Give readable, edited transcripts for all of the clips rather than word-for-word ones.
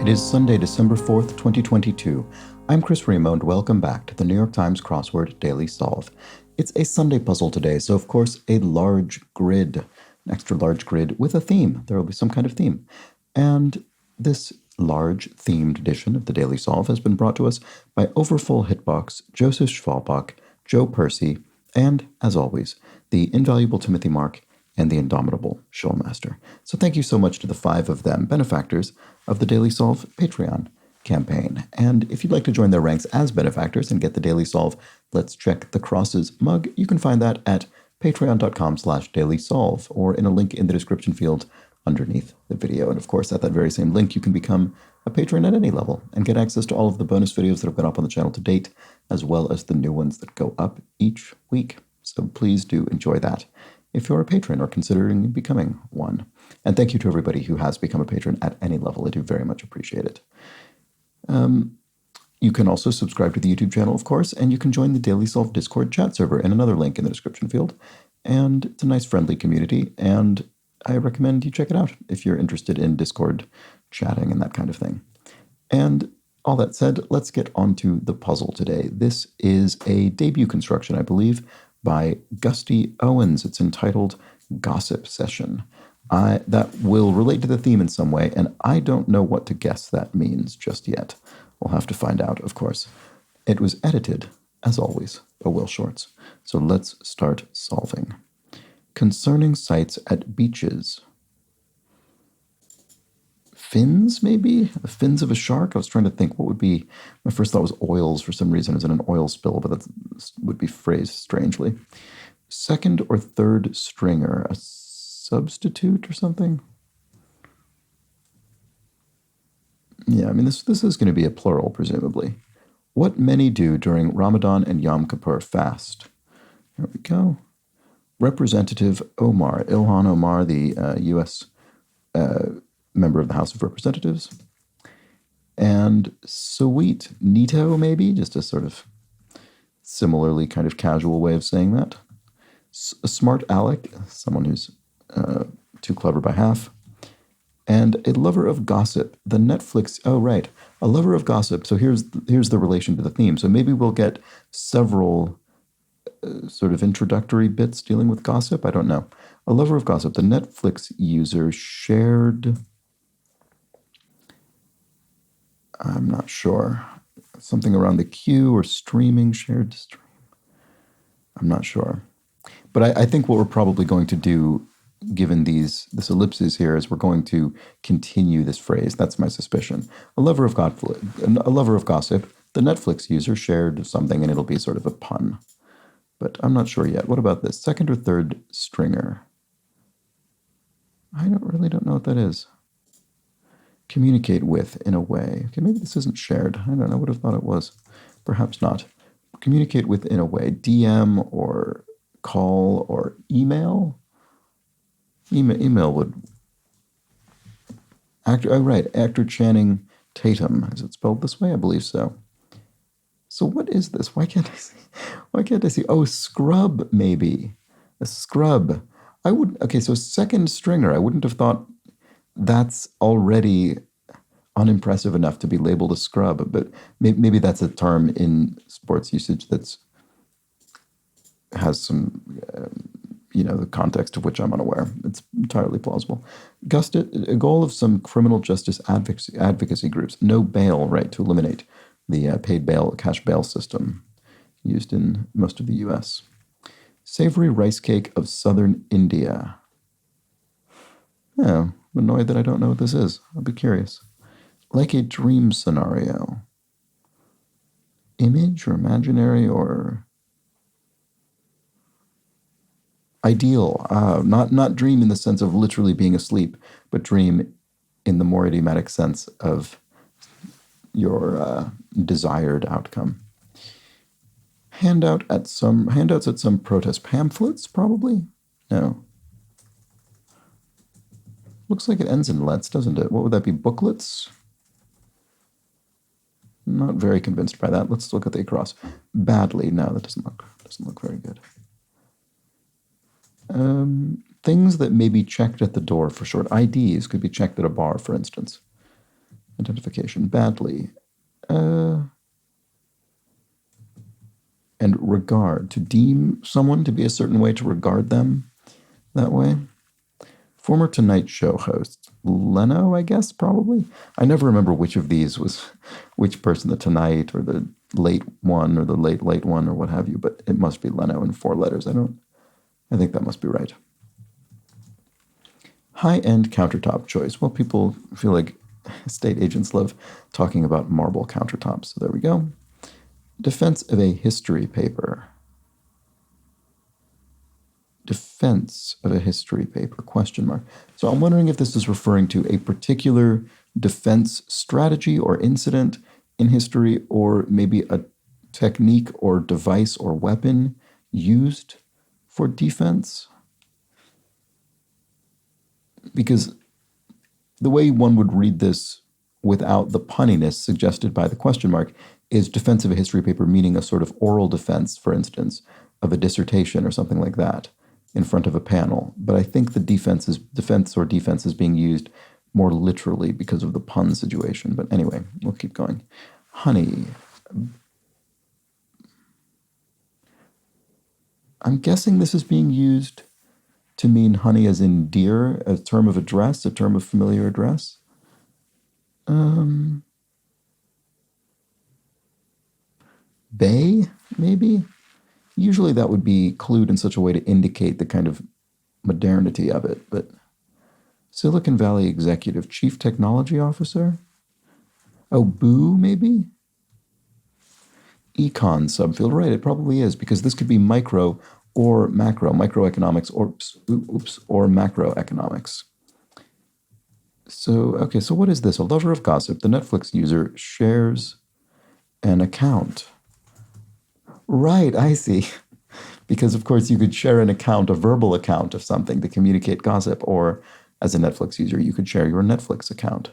It is Sunday, December 4th, 2022. I'm Chris Remo, and welcome back to the New York Times Crossword Daily Solve. It's a Sunday puzzle today, so of course a large grid, an extra large grid with a theme. There will be some kind of theme. And this large themed edition of the Daily Solve has been brought to us by Overfull Hitbox, Joseph Schwalbach, Joe Percy, and, as always, the invaluable Timothy Mark and the indomitable Showmaster. So thank you so much to the 5 of them, benefactors of the Daily Solve Patreon campaign. And if you'd like to join their ranks as benefactors and get the Daily Solve Let's Check the Crosses mug, you can find that at patreon.com/dailysolve or in a link in the description field underneath the video. And of course, at that very same link, you can become a patron at any level and get access to all of the bonus videos that have been up on the channel to date, as well as the new ones that go up each week. So please do enjoy that if you're a patron or considering becoming one. And thank you to everybody who has become a patron at any level. I do very much appreciate it. You can also subscribe to the YouTube channel, of course, and you can join the Daily Solve Discord chat server in another link in the description field. And it's a nice, friendly community, and I recommend you check it out if you're interested in Discord chatting and that kind of thing. And all that said, let's get on to the puzzle today. This is a debut construction, I believe, by Gusty Owens. It's entitled Gossip Session. That will relate to the theme in some way, and I don't know what to guess that means just yet. We'll have to find out, of course. It was edited, as always, by Will Shorts. So let's start solving. Concerning sights at beaches. Fins, maybe? The fins of a shark? I was trying to think what would be... My first thought was oils for some reason, as in an oil spill, but that would be phrased strangely. Second or third stringer. A substitute or something? Yeah, I mean, this is going to be a plural, presumably. What many do during Ramadan and Yom Kippur fast. Here we go. Representative Omar, Ilhan Omar, the U.S. Member of the House of Representatives. And Sweet Nito, maybe, just a sort of similarly kind of casual way of saying that. A smart aleck, someone who's too clever by half. And a lover of gossip, the Netflix, oh right, a lover of gossip. So here's the relation to the theme. So maybe we'll get several sort of introductory bits dealing with gossip. I don't know. A lover of gossip, the Netflix user shared... I'm not sure. Something around the queue or streaming, shared stream. I'm not sure. But I think what we're probably going to do, given this ellipses here, is we're going to continue this phrase. That's my suspicion. A lover of gossip, the Netflix user shared something, and it'll be sort of a pun. But I'm not sure yet. What about this? Second or third stringer? I really don't know what that is. Communicate with in a way. Okay, maybe this isn't shared. I don't know. I would have thought it was. Perhaps not. Communicate with in a way. DM or call or email. Email would... Actor Channing Tatum. Is it spelled this way? I believe so. So what is this? Why can't I see? Oh, scrub, maybe. A scrub. Okay, so second stringer. I wouldn't have thought that's already unimpressive enough to be labeled a scrub, but maybe that's a term in sports usage that's has some, the context of which I'm unaware. It's entirely plausible. A goal of some criminal justice advocacy groups. No bail, right, to eliminate the paid bail, cash bail system used in most of the U.S. Savory rice cake of southern India. Oh, I'm annoyed that I don't know what this is. I'll be curious. Like a dream scenario. Image or imaginary or ideal. Not dream in the sense of literally being asleep, but dream in the more idiomatic sense of your desired outcome. Handouts at some protest pamphlets, probably? No. Looks like it ends in let's, doesn't it? What would that be? Booklets? Not very convinced by that. Let's look at the across. Badly. No, that doesn't look very good. Things that may be checked at the door for short. IDs could be checked at a bar, for instance. identification. Badly. And regard. To deem someone to be a certain way, to regard them that way. Former Tonight Show host. Leno, I guess, probably. I never remember which of these was which person, the Tonight or the late one or the late one or what have you, but it must be Leno in 4 letters. I think that must be right. High-end countertop choice. Well, people feel like estate agents love talking about marble countertops, so there we go. Defense of a history paper. Defense of a history paper, question mark. So I'm wondering if this is referring to a particular defense strategy or incident in history, or maybe a technique or device or weapon used for defense. Because the way one would read this without the punniness suggested by the question mark is defense of a history paper, meaning a sort of oral defense, for instance, of a dissertation or something like that in front of a panel. But I think the defense is being used more literally because of the pun situation. But anyway, we'll keep going. Honey. I'm guessing this is being used to mean honey as in dear, a term of address, a term of familiar address. Bay, maybe? Usually that would be clued in such a way to indicate the kind of modernity of it, but Silicon Valley Executive Chief Technology Officer? Oh, Boo, maybe? Econ subfield, right, it probably is, because this could be micro or macro, microeconomics or macroeconomics. So, okay, so what is this? A lover of gossip. The Netflix user shares an account. Right, I see. Because, of course, you could share an account, a verbal account of something to communicate gossip, or as a Netflix user, you could share your Netflix account.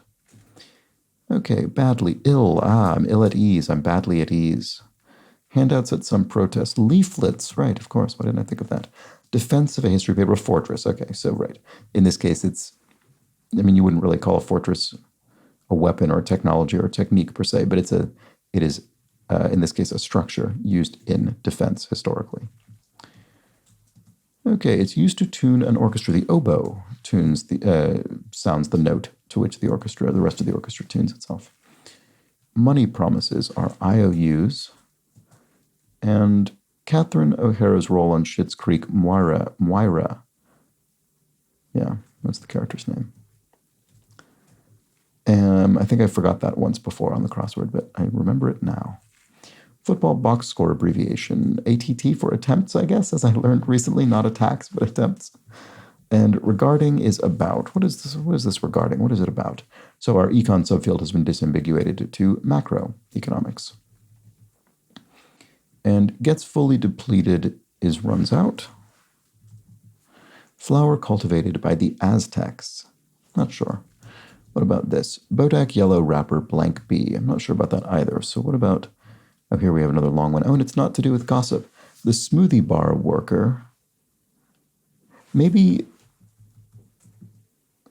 Okay, badly. Ill. I'm ill at ease. I'm badly at ease. Handouts at some protest. Leaflets. Right, of course. Why didn't I think of that? Defense of a history paper. Fortress. Okay, so right. In this case, you wouldn't really call a fortress a weapon or technology or technique per se, but it is, in this case, a structure used in defense historically. Okay, it's used to tune an orchestra. The oboe sounds the note to which the rest of the orchestra tunes itself. Money promises are IOUs. And Catherine O'Hara's role on Schitt's Creek, Moira. Yeah, that's the character's name. I think I forgot that once before on the crossword, but I remember it now. Football box score abbreviation, ATT for attempts, I guess, as I learned recently, not attacks, but attempts. And regarding is about. What is this regarding? What is it about? So our econ subfield has been disambiguated to macroeconomics. And gets fully depleted is runs out. Flower cultivated by the Aztecs. Not sure. What about this? Bodak yellow wrapper blank B. I'm not sure about that either. So what about... Oh, here we have another long one. Oh, and it's not to do with gossip. The smoothie bar worker. Maybe...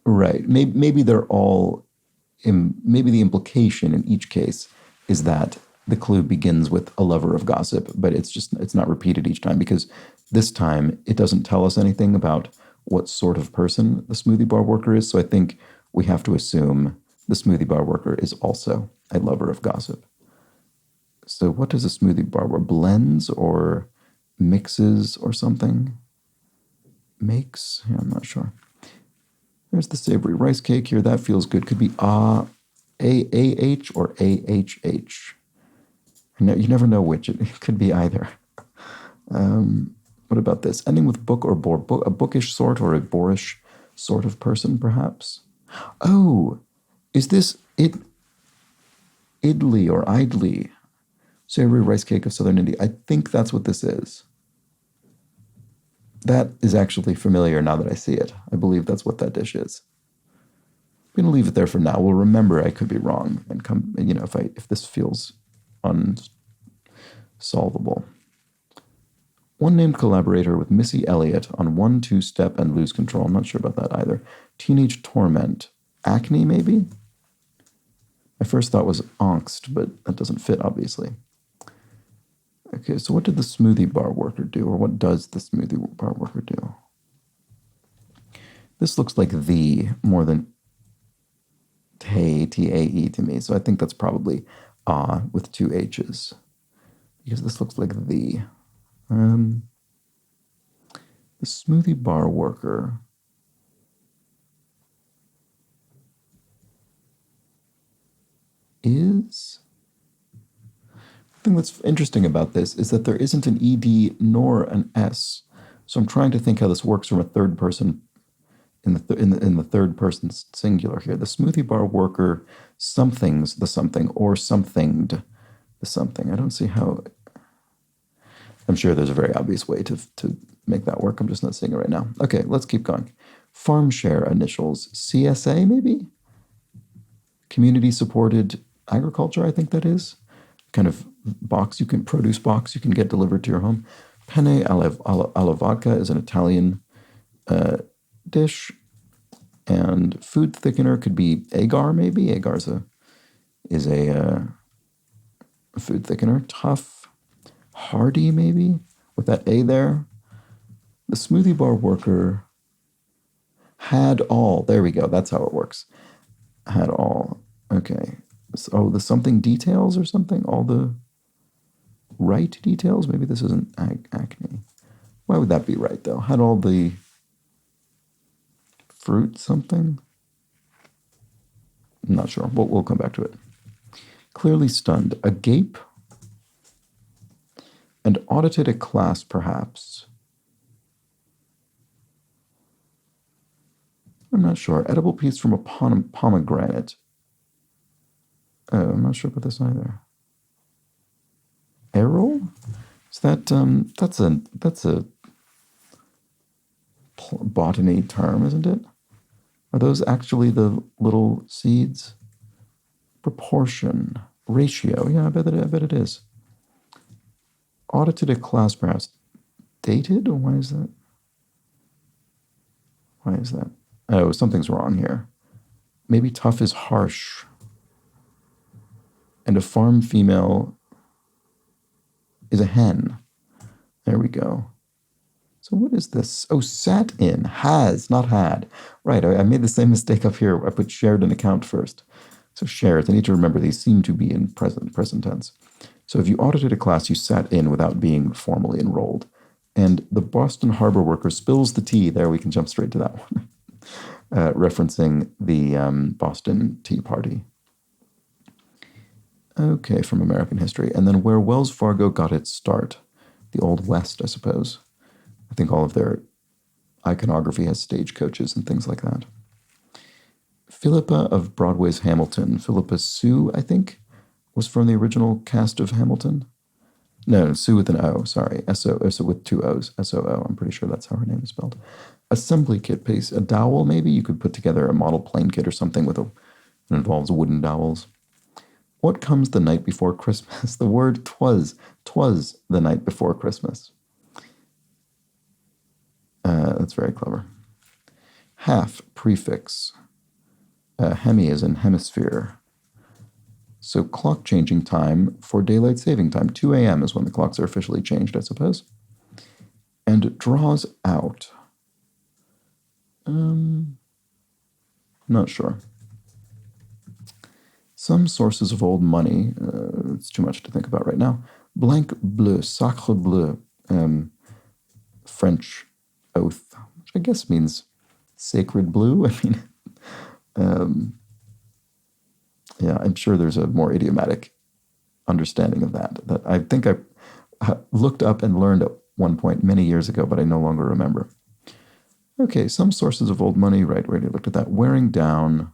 Right. Maybe they're all... Maybe the implication in each case is that the clue begins with a lover of gossip, but it's not repeated each time, because this time it doesn't tell us anything about what sort of person the smoothie bar worker is. So I think we have to assume the smoothie bar worker is also a lover of gossip. So what does a smoothie bar worker blends or mixes or something? Makes? Yeah, I'm not sure. There's the savory rice cake here. That feels good. Could be A-A-H or A-H-H. You never know which. It could be either. What about this? Ending with book or bore. A bookish sort or a boorish sort of person, perhaps? Oh, is this idli or idli? Savory rice cake of southern India. I think that's what this is. That is actually familiar now that I see it. I believe that's what that dish is. I'm going to leave it there for now. We'll remember I could be wrong and come, if this feels unsolvable. One named collaborator with Missy Elliott on 1-2-step and lose control. I'm not sure about that either. Teenage torment. Acne, maybe? I first thought was angst, but that doesn't fit, obviously. Okay, so what did the smoothie bar worker do, or what does the smoothie bar worker do? This looks like the more than Tae, T-A-E to me, so I think that's probably with two H's, because this looks like the. The smoothie bar worker is. The thing that's interesting about this is that there isn't an ED nor an S. So I'm trying to think how this works from a third person in the third person singular here. The smoothie bar worker something's the something or somethinged the something. I don't see how. I'm sure there's a very obvious way to make that work. I'm just not seeing it right now. Okay, let's keep going. Farm share initials. CSA maybe? Community supported agriculture, I think that is. Kind of box produce box you can get delivered to your home. Penne alla vodka is an Italian dish. And food thickener could be agar, maybe. Agar is a food thickener. Tough, hearty, maybe, with that A there. The smoothie bar worker had all. There we go. That's how it works. Had all. Okay. So the something details or something? All the right details? Maybe this isn't acne. Why would that be right, though? Had all the fruit something? I'm not sure. We'll come back to it. Clearly stunned. Agape. And audited a class, perhaps. I'm not sure. Edible piece from a pomegranate. Oh, I'm not sure about this either. Arrow? Is that that's a botany term, isn't it? Are those actually the little seeds? Proportion, ratio. Yeah, I bet it is. Audited a class, perhaps. Dated? Why is that? Why is that? Oh, something's wrong here. Maybe tough is harsh. And a farm female is a hen. There we go. So what is this? Oh, sat in. Has, not had. Right, I made the same mistake up here. I put shared an account first. So shares, I need to remember these seem to be in present tense. So if you audited a class, you sat in without being formally enrolled. And the Boston Harbor worker spills the tea. There, we can jump straight to that one. Referencing the Boston Tea Party. Okay, from American history. And then where Wells Fargo got its start. The Old West, I suppose. I think all of their iconography has stagecoaches and things like that. Philippa of Broadway's Hamilton. Philippa Sue, I think, was from the original cast of Hamilton. No, Sue with an O, sorry. S-O with two O's. S-O-O, I'm pretty sure that's how her name is spelled. Assembly kit piece. A dowel, maybe? You could put together a model plane kit or something that involves wooden dowels. What comes the night before Christmas? The word twas the night before Christmas. That's very clever. Half, prefix. Hemi is in hemisphere. So clock changing time for daylight saving time. 2 a.m. is when the clocks are officially changed, I suppose. And draws out. Not sure. Some sources of old money. It's too much to think about right now. Blanc bleu, sacre bleu. French oath, which I guess means sacred blue. I mean, yeah, I'm sure there's a more idiomatic understanding of that I think I looked up and learned at one point many years ago, but I no longer remember. Okay, some sources of old money, right, we already looked at that. Wearing down,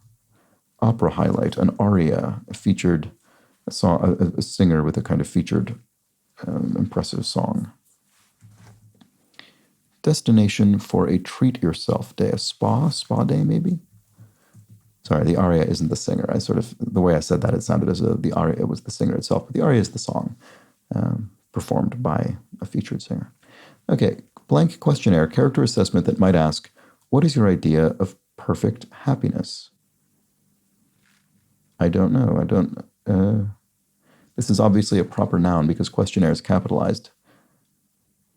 opera highlight, an aria, a singer with a kind of featured impressive song. Destination for a treat yourself day, a spa day maybe? Sorry, the aria isn't the singer. The way I said that, it sounded as though the aria was the singer itself, but the aria is the song performed by a featured singer. Okay, blank questionnaire, character assessment that might ask, what is your idea of perfect happiness? I don't know. I don't. This is obviously a proper noun because questionnaire is capitalized.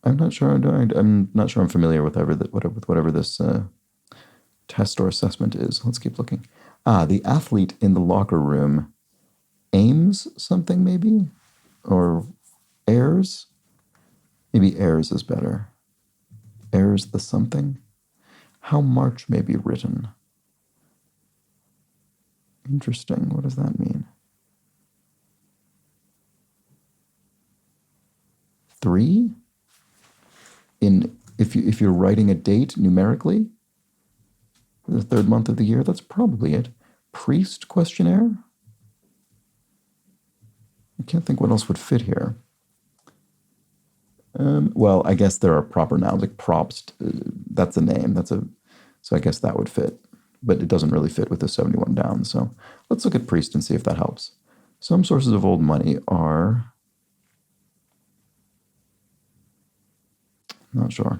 I'm not sure. I'm not sure I'm familiar with whatever this test or assessment is. Let's keep looking. The athlete in the locker room aims something, maybe? Or airs? Maybe airs is better. Airs the something? How March may be written. Interesting. What does that mean? 3? If you're writing a date numerically, the third month of the year, that's probably it. Priest questionnaire? I can't think what else would fit here. Well, I guess there are proper nouns, like props. That's a name. So I guess that would fit. But it doesn't really fit with the 71 down. So let's look at priest and see if that helps. Some sources of old money are... Not sure.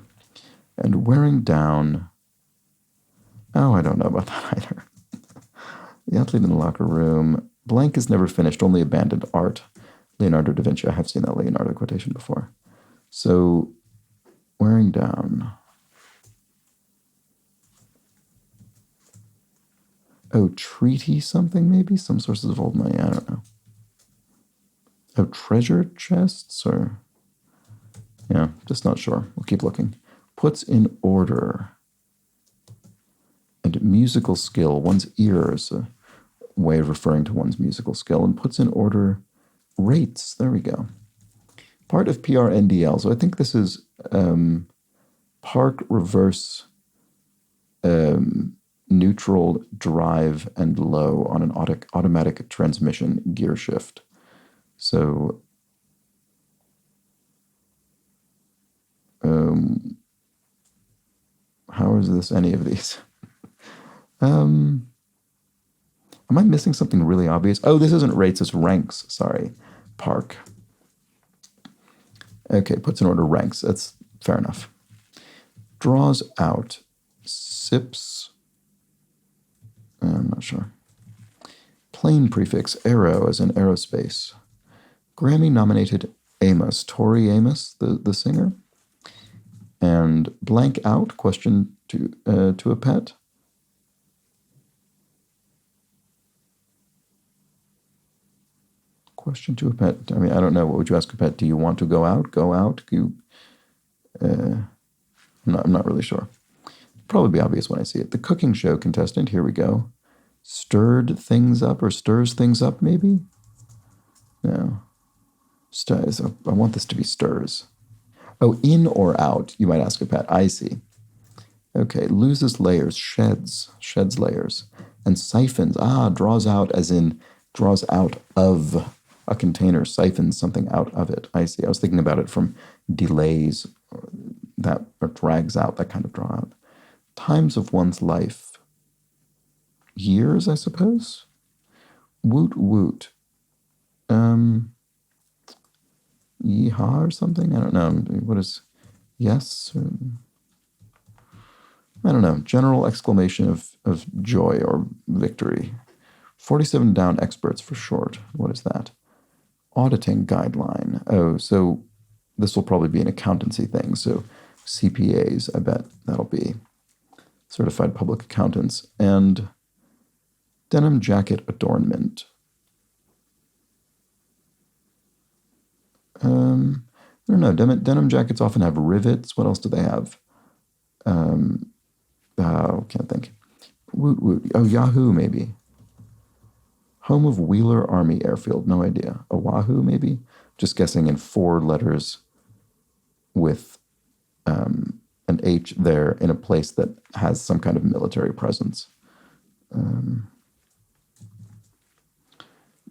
And wearing down... Oh, I don't know about that either. The athlete in the locker room. Blank is never finished, only abandoned. Art. Leonardo da Vinci. I have seen that Leonardo quotation before. So, wearing down. Oh, treaty something maybe? Some sources of old money, I don't know. Oh, treasure chests or... Yeah, just not sure. We'll keep looking. Puts in order. And musical skill. One's ear is a way of referring to one's musical skill. And puts in order rates. There we go. Part of PRNDL. So I think this is park, reverse, neutral, drive, and low on an automatic transmission gear shift. So how is this any of these? Am I missing something really obvious? Oh, this isn't rates, it's ranks. Sorry. Park. Okay, puts in order ranks. That's fair enough. Draws out. Sips. I'm not sure. Plain prefix. Aero, as in aerospace. Grammy-nominated Amos. Tori Amos, the singer. And blank out. Question to a pet. Question to a pet. I mean, I don't know. What would you ask a pet? Do you want to go out? Go out? I'm not really sure. Probably be obvious when I see it. The cooking show contestant. Here we go. Stirred things up or stirs things up, maybe? No. Stirs. I want this to be stirs. Oh, in or out, you might ask a pet. I see. Okay, loses layers, sheds layers. And siphons. Draws out as in draws out of a container, siphons something out of it. I see. I was thinking about it from delays or drags out, that kind of draw out. Times of one's life. Years, I suppose? Woot woot. Yeehaw or something? I don't know. What is yes? I don't know. General exclamation of joy or victory. 47 down experts for short. What is that? Auditing guideline. Oh, so this will probably be an accountancy thing. So CPAs, I bet that'll be certified public accountants. And denim jacket adornment. I don't know. Denim jackets often have rivets. What else do they have? Can't think. Woot woot. Oh, Yahoo maybe. Home of Wheeler Army Airfield. No idea. Oahu maybe? Just guessing in 4 letters with an H there in a place that has some kind of military presence.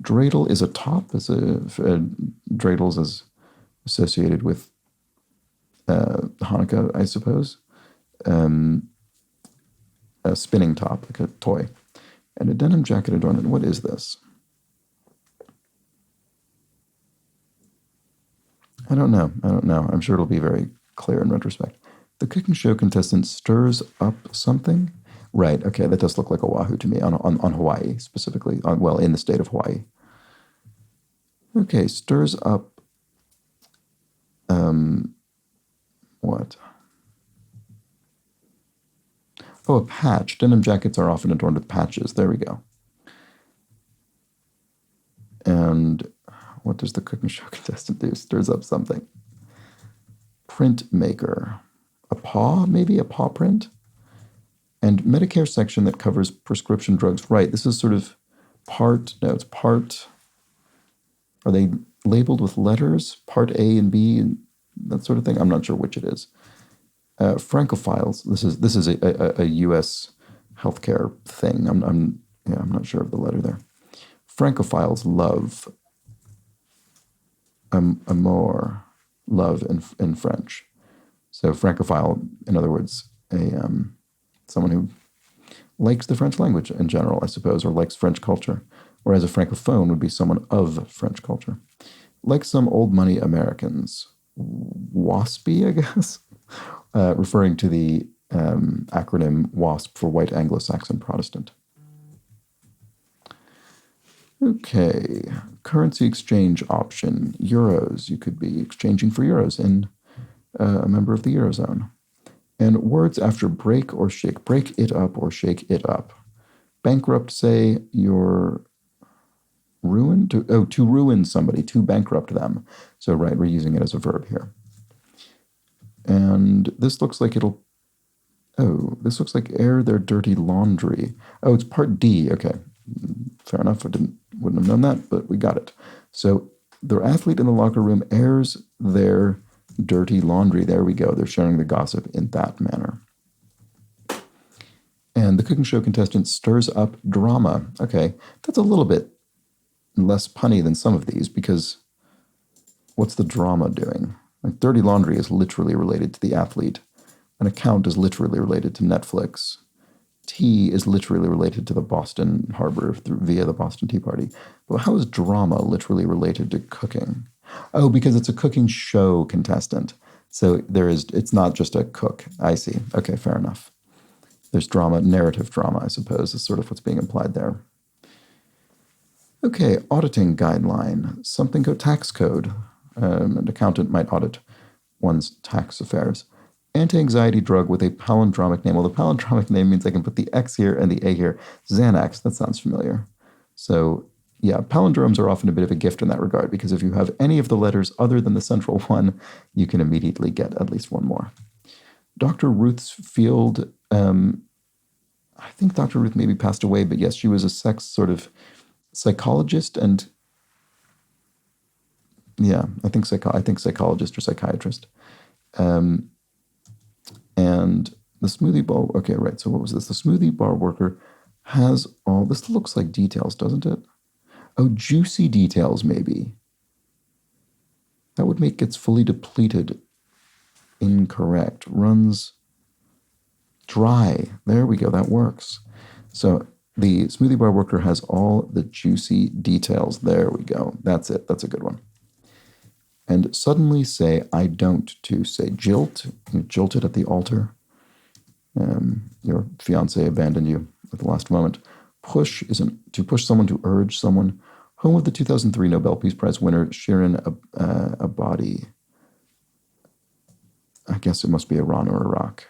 Dreidel is a top. Dreidels is associated with Hanukkah, I suppose. A spinning top, like a toy. And a denim jacket adornment. What is this? I don't know. I'm sure it'll be very clear in retrospect. The cooking show contestant stirs up something. Right. Okay. That does look like Oahu to me on Hawaii specifically. Well, in the state of Hawaii. Okay. Stirs up. What? Oh, a patch. Denim jackets are often adorned with patches. There we go. And what does the cooking show contestant do? Stirs up something. Printmaker. A paw, maybe? A paw print? And Medicare section that covers prescription drugs. Right, this is sort of part, no, it's part, are they labeled with letters? Part A and B and that sort of thing? I'm not sure which it is. Francophiles, this is a U.S. healthcare thing. I'm not sure of the letter there. Francophiles love, amour, love in French. So Francophile, in other words, someone who likes the French language in general, I suppose, or likes French culture, whereas a Francophone would be someone of French culture. Like some old money Americans, WASPy, I guess, referring to the acronym WASP for White Anglo-Saxon Protestant. Okay, currency exchange option, euros. You could be exchanging for euros in a member of the Eurozone. And words after break or shake. Break it up or shake it up. Bankrupt, say you're ruined. To ruin somebody, to bankrupt them. So, right, we're using it as a verb here. And this looks like this looks like air their dirty laundry. Oh, it's part D. Okay, fair enough. Wouldn't have known that, but we got it. So the athlete in the locker room airs their dirty laundry. There we go. They're sharing the gossip in that manner. And the cooking show contestant stirs up drama. Okay, that's a little bit less punny than some of these because what's the drama doing? Like dirty laundry is literally related to the athlete. An account is literally related to Netflix. Tea is literally related to the Boston Harbor via the Boston Tea Party. But how is drama literally related to cooking? Oh, because it's a cooking show contestant. So it's not just a cook. I see. Okay, fair enough. There's drama, narrative drama, I suppose, is sort of what's being implied there. Okay, auditing guideline. Something tax code. An accountant might audit one's tax affairs. Anti-anxiety drug with a palindromic name. Well, the palindromic name means I can put the X here and the A here. Xanax, that sounds familiar. So, yeah, palindromes are often a bit of a gift in that regard because if you have any of the letters other than the central one, you can immediately get at least one more. Dr. Ruth's field, I think Dr. Ruth maybe passed away, but yes, she was a sex sort of psychologist and, yeah, I think psychologist or psychiatrist. And the smoothie bar, okay, right, so what was this? The smoothie bar worker has all, this looks like details, doesn't it? Oh, juicy details, maybe. That would make gets fully depleted incorrect. Runs dry. There we go, that works. So the smoothie bar worker has all the juicy details. There we go. That's it. That's a good one. And suddenly say, I don't, to say jilt. You jilted at the altar. Your fiance abandoned you at the last moment. Push isn't to push someone, to urge someone. Home of the 2003 Nobel Peace Prize winner Shirin Ebadi. I guess it must be Iran or Iraq.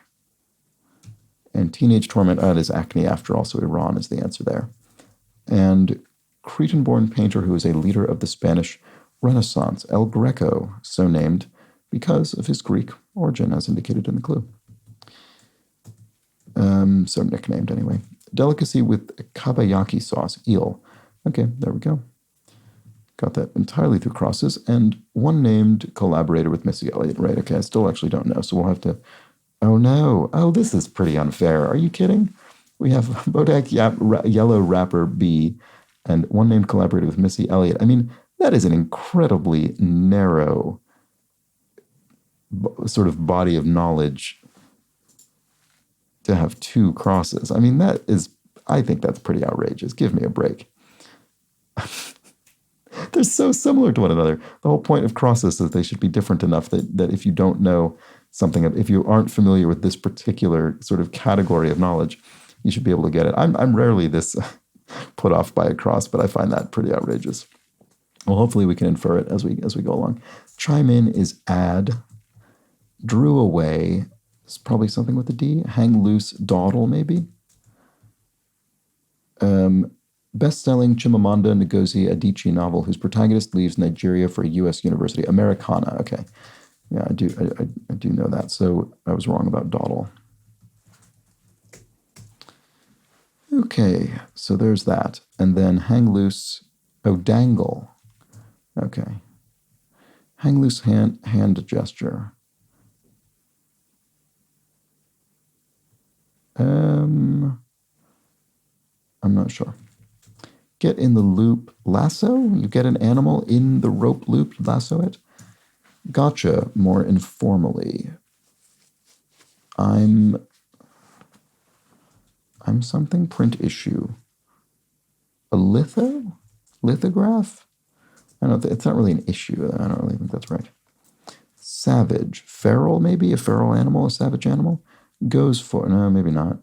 And teenage torment, it is acne after all, so Iran is the answer there. And Cretan-born painter who is a leader of the Spanish Renaissance, El Greco, so named because of his Greek origin, as indicated in the clue. So nicknamed anyway. Delicacy with kabayaki sauce, eel. Okay, there we go. Got that entirely through crosses. And one named collaborator with Missy Elliott, right? Okay, I still actually don't know, so we'll have to... Oh no, oh, this is pretty unfair. Are you kidding? We have Bodak Yellow Rapper B and one named collaborator with Missy Elliott. I mean, that is an incredibly narrow sort of body of knowledge to have two crosses. I mean, I think that's pretty outrageous. Give me a break. They're so similar to one another. The whole point of crosses is they should be different enough that if you don't know something, if you aren't familiar with this particular sort of category of knowledge, you should be able to get it. I'm rarely this put off by a cross, but I find that pretty outrageous. Well, hopefully we can infer it as we go along. Chime in is add. Drew away is probably something with a D. Hang loose, dawdle maybe. Best-selling Chimamanda Ngozi Adichie novel whose protagonist leaves Nigeria for a U.S. university. Americana. Okay. Yeah, I do know that. So I was wrong about dawdle. Okay, so there's that. And then hang loose. Oh, dangle. Okay. Hang loose hand gesture. I'm not sure. Get in the loop. Lasso? You get an animal in the rope loop, you lasso it. Gotcha, more informally. I'm something print issue. A lithograph? I don't know, it's not really an issue. I don't really think that's right. Savage. Feral, maybe? A feral animal, a savage animal? Goes for, no, maybe not.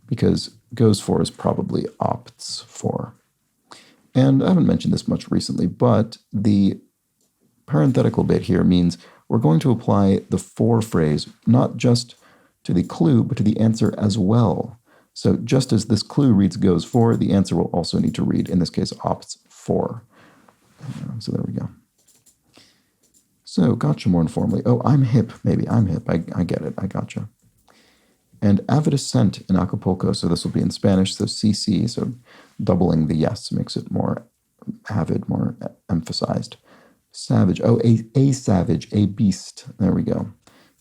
Because goes for is probably opts for. And I haven't mentioned this much recently, but the parenthetical bit here means we're going to apply the for phrase not just to the clue, but to the answer as well. So just as this clue reads goes for, the answer will also need to read, in this case, opts for. So there we go. So gotcha more informally. Oh, I'm hip, maybe. I'm hip. I get it. I gotcha. And avid ascent in Acapulco. So this will be in Spanish. So CC, so doubling the yes makes it more avid, more emphasized. Savage. Oh, a savage, a beast. There we go.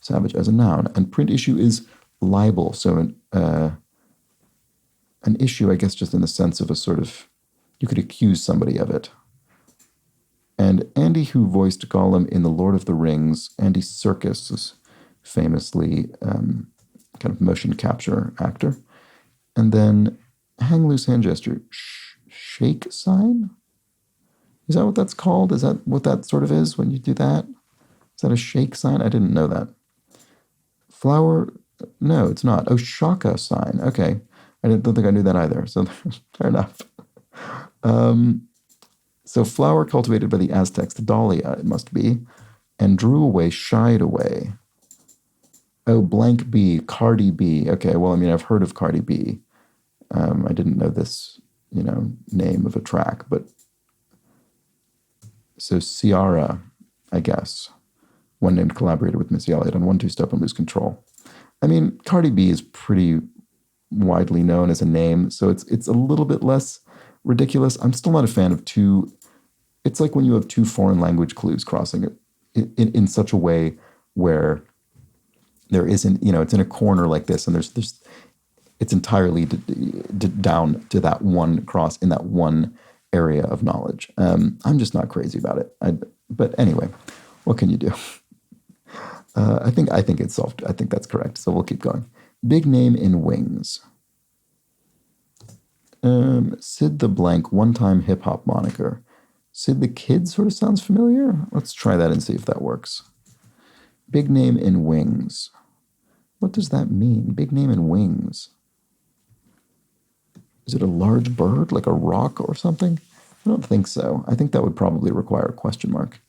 Savage as a noun. And print issue is libel. So an issue, I guess, just in the sense of a sort of, you could accuse somebody of it. And Andy, who voiced Gollum in The Lord of the Rings, Andy Serkis is famously kind of motion capture actor. And then hang loose hand gesture, shake sign? Is that what that's called? Is that what that sort of is when you do that? Is that a shake sign? I didn't know that. Flower, no, it's not. Oh, shaka sign. Okay. I don't think I knew that either. So fair enough. So flower cultivated by the Aztecs, the dahlia, it must be, and drew away, shied away. Oh, blank B, Cardi B. Okay, well, I mean, I've heard of Cardi B. I didn't know this, name of a track, but so Ciara, I guess, one named collaborated with Missy Elliott on 1 2 Step and Lose Control. I mean, Cardi B is pretty widely known as a name, so it's a little bit less ridiculous. I'm still not a fan of it's like when you have two foreign language clues crossing it in such a way where there isn't, it's in a corner like this, and it's entirely down to that one cross in that one area of knowledge. I'm just not crazy about it. But anyway, what can you do? I think it's solved. I think that's correct. So we'll keep going. Big name in wings. Sid the Blank, one-time hip-hop moniker. Sid the Kid sort of sounds familiar. Let's try that and see if that works. Big name in wings. What does that mean? Big name in wings. Is it a large bird, like a rock or something? I don't think so. I think that would probably require a question mark.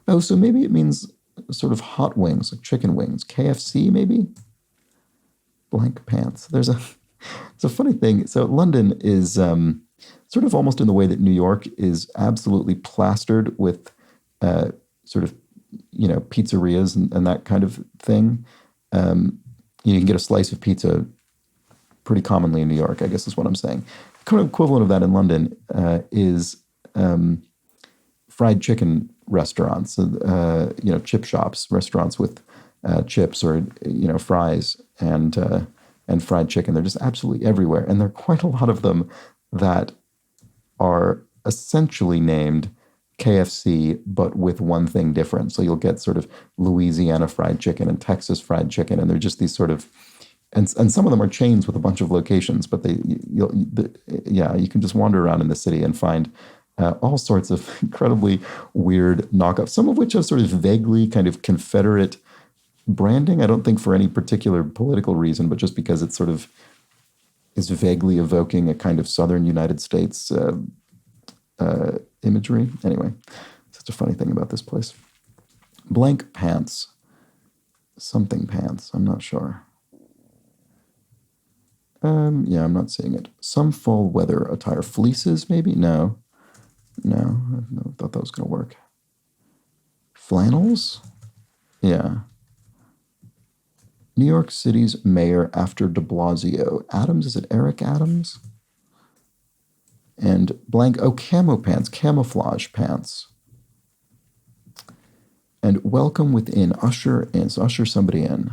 Oh, so maybe it means sort of hot wings, like chicken wings. KFC, maybe? Blank pants. It's a funny thing. So London is sort of almost in the way that New York is absolutely plastered with sort of, pizzerias and that kind of thing. You can get a slice of pizza pretty commonly in New York, I guess is what I'm saying. Kind of equivalent of that in London is fried chicken restaurants, chip shops, restaurants with chips or, fries and fried chicken. They're just absolutely everywhere. And there are quite a lot of them that are essentially named KFC, but with one thing different. So you'll get sort of Louisiana fried chicken and Texas fried chicken, and they're just these sort of, and some of them are chains with a bunch of locations, but you can just wander around in the city and find all sorts of incredibly weird knockoffs, some of which have sort of vaguely kind of Confederate branding. I don't think for any particular political reason, but just because it sort of is vaguely evoking a kind of southern United States imagery. Anyway, such a funny thing about this place. Blank pants. Something pants. I'm not sure. Yeah, I'm not seeing it. Some fall weather attire. Fleeces, maybe? No. No, I thought that was going to work. Flannels? Yeah. New York City's mayor after de Blasio. Adams, is it Eric Adams? And blank, oh, camo pants, camouflage pants. And welcome within, usher in, so usher somebody in.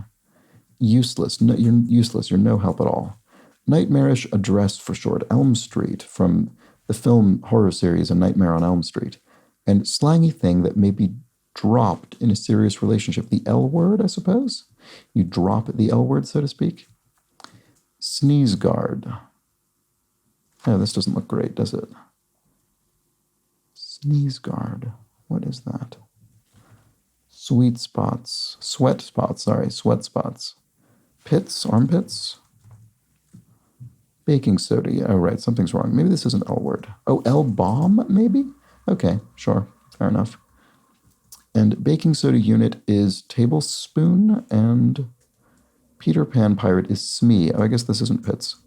Useless, no, you're useless, you're no help at all. Nightmarish address for short, Elm Street, from the film horror series A Nightmare on Elm Street. And slangy thing that may be dropped in a serious relationship. The L word, I suppose? You drop the L word, so to speak. Sneeze guard. Oh, this doesn't look great, does it? Sneeze guard. What is that? Sweet spots. Sweat spots, sorry. Sweat spots. Pits? Armpits? Baking soda. Yeah, oh, right. Something's wrong. Maybe this isn't L word. Oh, L bomb, maybe? Okay, sure. Fair enough. And baking soda unit is tablespoon, and Peter Pan pirate is Smee. Oh, I guess this isn't Pits.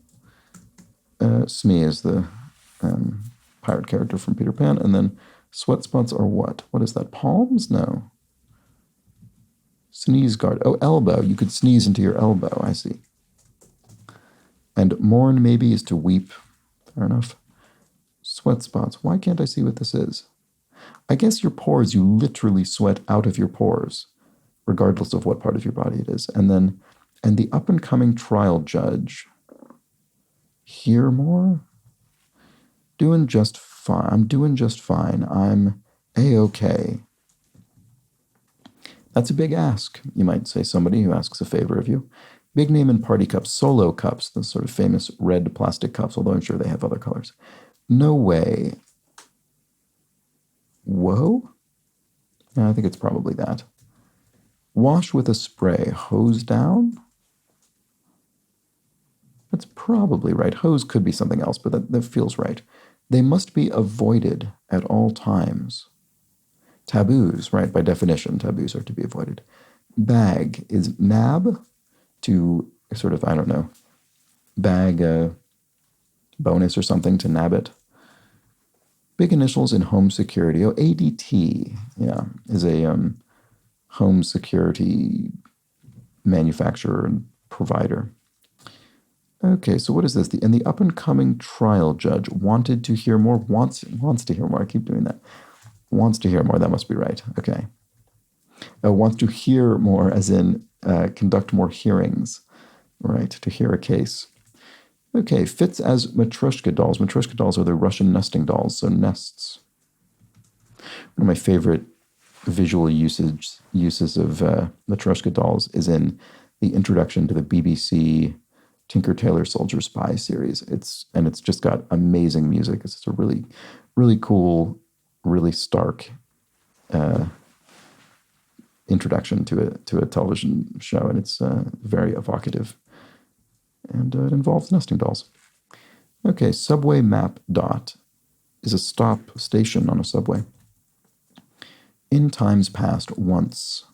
Smee is the pirate character from Peter Pan. And then sweat spots are what? What is that? Palms? No. Sneeze guard. Oh, elbow. You could sneeze into your elbow. I see. And mourn maybe is to weep. Fair enough. Sweat spots. Why can't I see what this is? I guess your pores, you literally sweat out of your pores, regardless of what part of your body it is. And the up-and-coming trial judge. Hear more? Doing just fine. I'm doing just fine. I'm A-okay. That's a big ask, you might say, somebody who asks a favor of you. Big name in party cups, solo cups, the sort of famous red plastic cups, although I'm sure they have other colors. No way. Whoa? Yeah, I think it's probably that. Wash with a spray. Hose down? That's probably right. Hose could be something else, but that feels right. They must be avoided at all times. Taboos, right? By definition, taboos are to be avoided. Bag is nab, to sort of, I don't know, bag a bonus or something, to nab it. Big initials in home security. Oh, ADT, yeah, is a home security manufacturer and provider. Okay, so what is this? And the up-and-coming trial judge wanted to hear more, wants to hear more. I keep doing that. Wants to hear more, that must be right. Okay. Wants to hear more, as in conduct more hearings, right, to hear a case. Okay, fits as Matryoshka dolls. Matryoshka dolls are the Russian nesting dolls, so nests. One of my favorite visual uses of Matryoshka dolls is in the introduction to the BBC Tinker Tailor Soldier Spy series. It's just got amazing music. It's just a really, really cool, really stark introduction to a television show, and it's very evocative. And it involves nesting dolls. Okay, subway map dot is a stop station on a subway. In times past, once.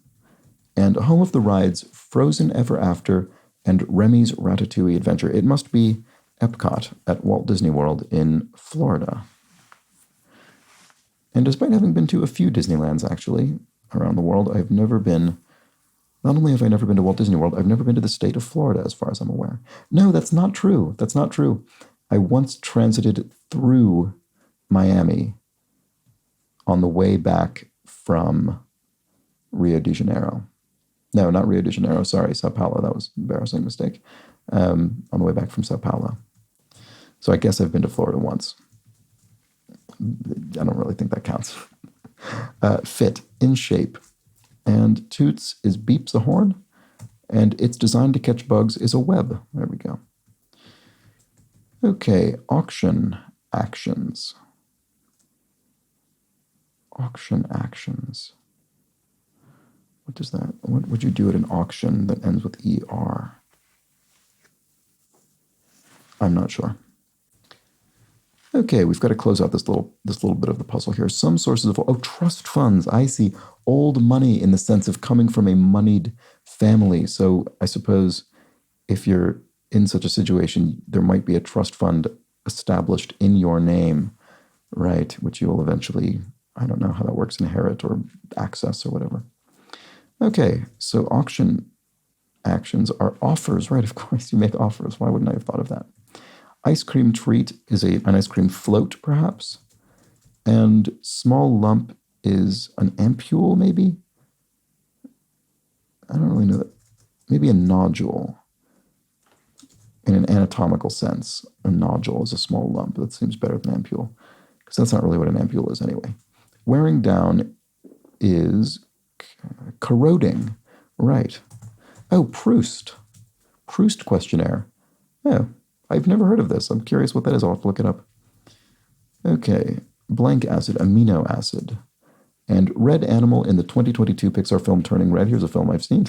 And home of the rides Frozen Ever After and Remy's Ratatouille Adventure. It must be Epcot at Walt Disney World in Florida. And despite having been to a few Disneylands, actually, around the world, I've never been, not only have I never been to Walt Disney World, I've never been to the state of Florida, as far as I'm aware. No, that's not true. That's not true. I once transited through Miami on the way back from Rio de Janeiro. No, not Rio de Janeiro. Sorry, Sao Paulo. That was an embarrassing mistake. On the way back from Sao Paulo. So I guess I've been to Florida once. I don't really think that counts. Fit, in shape. And toots is beeps a horn. And it's designed to catch bugs is a web. There we go. Okay, auction actions. Auction actions. What does that? What would you do at an auction that ends with ER? I'm not sure. Okay, we've got to close out this little bit of the puzzle here. Some sources of trust funds. I see. Old money in the sense of coming from a moneyed family. So I suppose if you're in such a situation, there might be a trust fund established in your name, right? Which you will eventually, I don't know how that works, inherit or access or whatever. Okay, so auction actions are offers, right? Of course, you make offers. Why wouldn't I have thought of that? Ice cream treat is an ice cream float, perhaps. And small lump is an ampule, maybe? I don't really know that. Maybe a nodule. In an anatomical sense, a nodule is a small lump. That seems better than ampule, because that's not really what an ampule is anyway. Wearing down is corroding, right. Oh, Proust. Proust questionnaire. Oh, I've never heard of this. I'm curious what that is. I'll have to look it up. Okay, blank acid, amino acid. And red animal in the 2022 Pixar film Turning Red. Here's a film I've seen.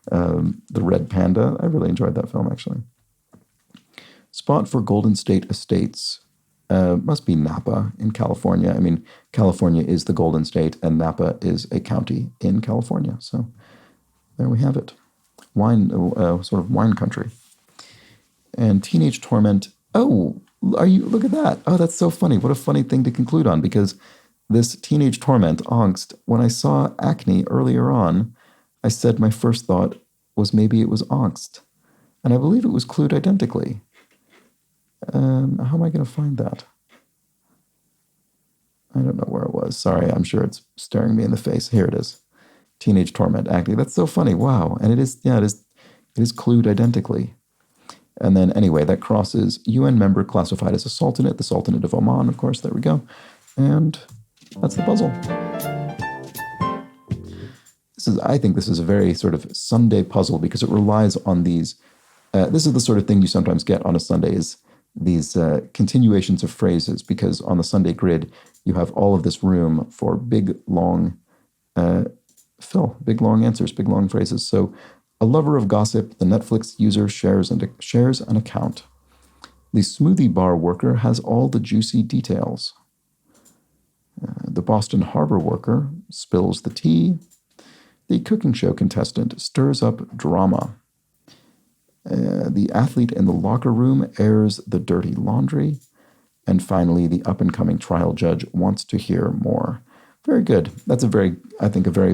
The Red Panda. I really enjoyed that film, actually. Spot for Golden State Estates. Must be Napa in California. I mean, California is the Golden State, and Napa is a county in California. So there we have it. Wine, sort of wine country. And Teenage Torment. Oh, look at that. Oh, that's so funny. What a funny thing to conclude on, because this Teenage Torment, angst, when I saw acne earlier on, I said my first thought was maybe it was angst. And I believe it was clued identically. How am I going to find that? I don't know where it was. Sorry, I'm sure it's staring me in the face. Here it is. Teenage Torment, acne. That's so funny. Wow. And it is clued identically. And then anyway, that crosses UN member classified as a sultanate, the Sultanate of Oman, of course. There we go. And that's the puzzle. I think this is a very sort of Sunday puzzle because it relies on these. This is the sort of thing you sometimes get on a Sunday, is these continuations of phrases, because on the Sunday grid, you have all of this room for big, long big, long answers, big, long phrases. So a lover of gossip, the Netflix user shares an account. The smoothie bar worker has all the juicy details. The Boston Harbor worker spills the tea. The cooking show contestant stirs up drama. The athlete in the locker room airs the dirty laundry. And finally, the up-and-coming trial judge wants to hear more. Very good. That's a very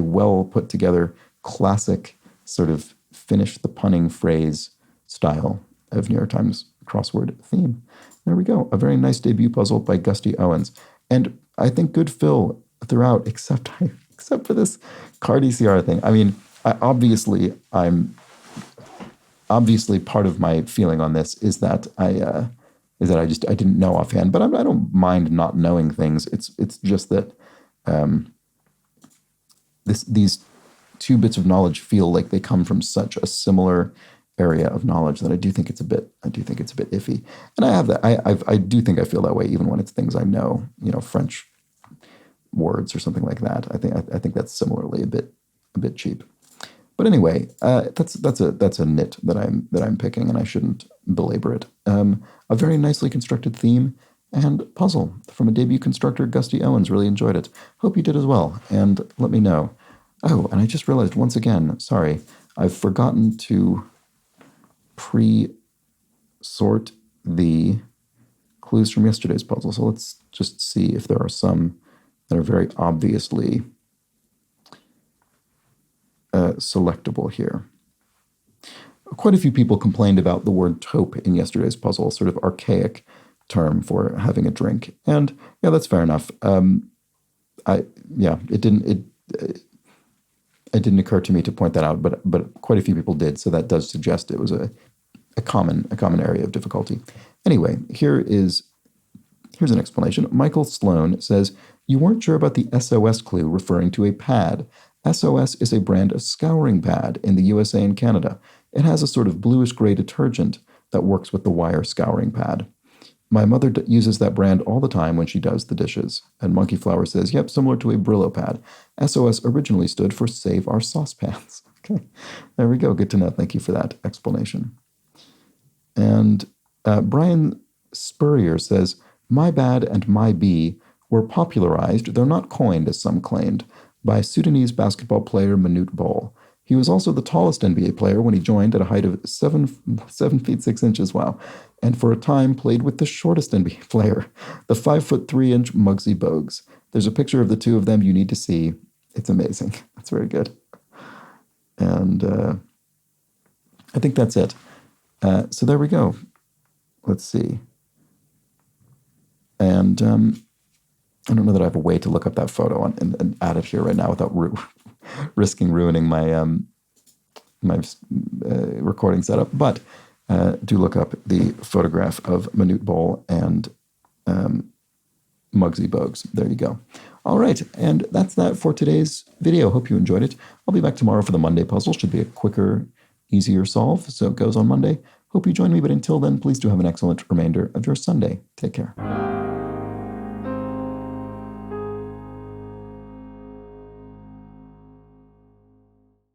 well put together, classic sort of finish the punning phrase style of New York Times crossword theme. There we go. A very nice debut puzzle by Gusty Owens. And I think good fill throughout, except for this Cardi Ciara thing. I mean, obviously part of my feeling on this is that I didn't know offhand, but I don't mind not knowing things. It's just that these two bits of knowledge feel like they come from such a similar area of knowledge that I do think it's a bit iffy. And I have that. I do think I feel that way even when it's things I know, French words or something like that. I think that's similarly a bit cheap. But anyway, that's a nit that I'm picking, and I shouldn't belabor it. A very nicely constructed theme and puzzle from a debut constructor, Gusty Owens. Really enjoyed it. Hope you did as well, and let me know. Oh, and I just realized once again, sorry, I've forgotten to pre-sort the clues from yesterday's puzzle. So let's just see if there are some that are very obviously selectable here. Quite a few people complained about the word taupe in yesterday's puzzle, sort of archaic term for having a drink. And yeah, that's fair enough. It didn't occur to me to point that out, but quite a few people did. So that does suggest it was a common area of difficulty. Anyway, here's an explanation. Michael Sloan says, you weren't sure about the SOS clue referring to a pad. SOS is a brand of scouring pad in the USA and Canada. It has a sort of bluish-gray detergent that works with the wire scouring pad. My mother uses that brand all the time when she does the dishes. And Monkey Flower says, yep, similar to a Brillo pad. SOS originally stood for Save Our Saucepans. Okay, there we go. Good to know. Thank you for that explanation. And Brian Spurrier says, My Bad and My B were popularized, though not coined as some claimed, by Sudanese basketball player Manute Bol. He was also the tallest NBA player when he joined at a height of 7 feet 6 inches, wow, and for a time played with the shortest NBA player, the 5 foot 3 inch Muggsy Bogues. There's a picture of the two of them you need to see. It's amazing. It's very good. And I think that's it. So there we go. Let's see. And I don't know that I have a way to look up that photo and add it here right now without risking ruining my recording setup. But do look up the photograph of Manute Bol and Muggsy Bogues. There you go. All right, and that's that for today's video. Hope you enjoyed it. I'll be back tomorrow for the Monday puzzle. Should be a quicker, easier solve, so it goes on Monday. Hope you join me, but until then, please do have an excellent remainder of your Sunday. Take care.